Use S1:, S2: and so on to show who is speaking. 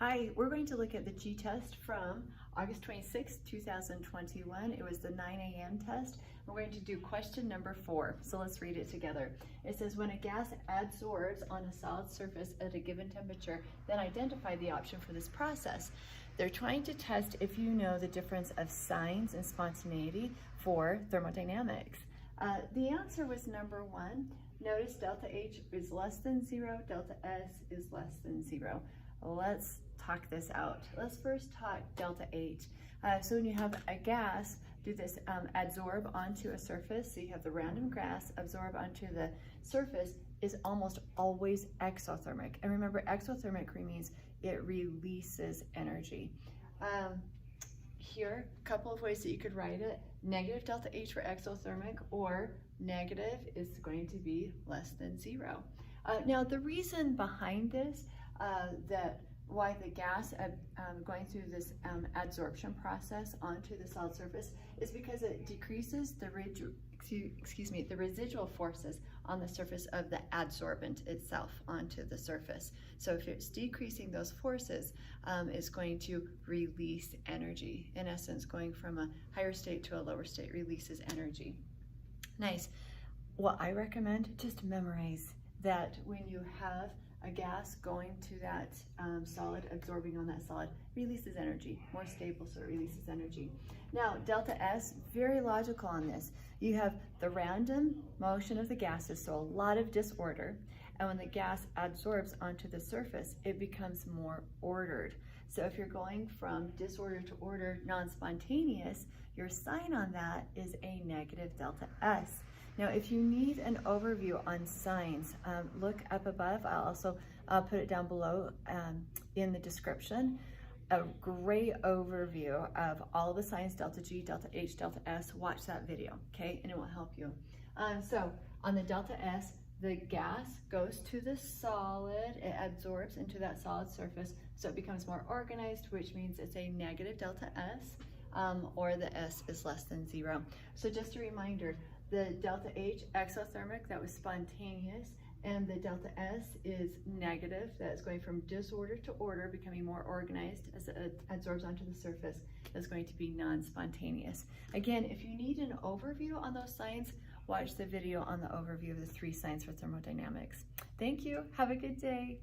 S1: Hi, we're going to look at the G test from August 26, 2021. It was the 9 a.m. test. We're going to do question number 4. So let's read it together. It says, when a gas adsorbs on a solid surface at a given temperature, then identify the option for this process. They're trying to test if you know the difference of signs and spontaneity for thermodynamics. The answer was number 1. Notice delta H is less than 0, delta S is less than 0. Let's talk this out. Let's first talk delta H. So when you have a gas do this adsorb onto a surface, so you have the random gas absorb onto the surface, is almost always exothermic. And remember, exothermic means it releases energy. Here, a couple of ways that you could write it. Negative delta H for exothermic, or negative is going to be less than 0. Now, the reason behind this, why the gas going through this adsorption process onto the solid surface is because it decreases the residual forces on the surface of the adsorbent itself onto the surface. So if it's decreasing those forces, it's going to release energy. In essence, going from a higher state to a lower state releases energy. Nice. What I recommend, just memorize that when you have a gas going to that solid, absorbing on that solid, releases energy, more stable, so it releases energy. Now, delta S, very logical on this. You have the random motion of the gases, so a lot of disorder, and when the gas adsorbs onto the surface, it becomes more ordered. So if you're going from disorder to order, non-spontaneous, your sign on that is a negative delta S. Now, if you need an overview on signs, look up above. I'll also put it down below in the description. A great overview of all the signs, delta G, delta H, delta S. Watch that video, okay? And it will help you. So on the delta S, the gas goes to the solid. It absorbs into that solid surface, so it becomes more organized, which means it's a negative delta S, or the S is less than 0. So just a reminder, the delta H, exothermic, that was spontaneous, and the delta S is negative, that's going from disorder to order, becoming more organized as it adsorbs onto the surface. That's going to be non-spontaneous. Again, if you need an overview on those signs, watch the video on the overview of the 3 signs for thermodynamics. Thank you. Have a good day.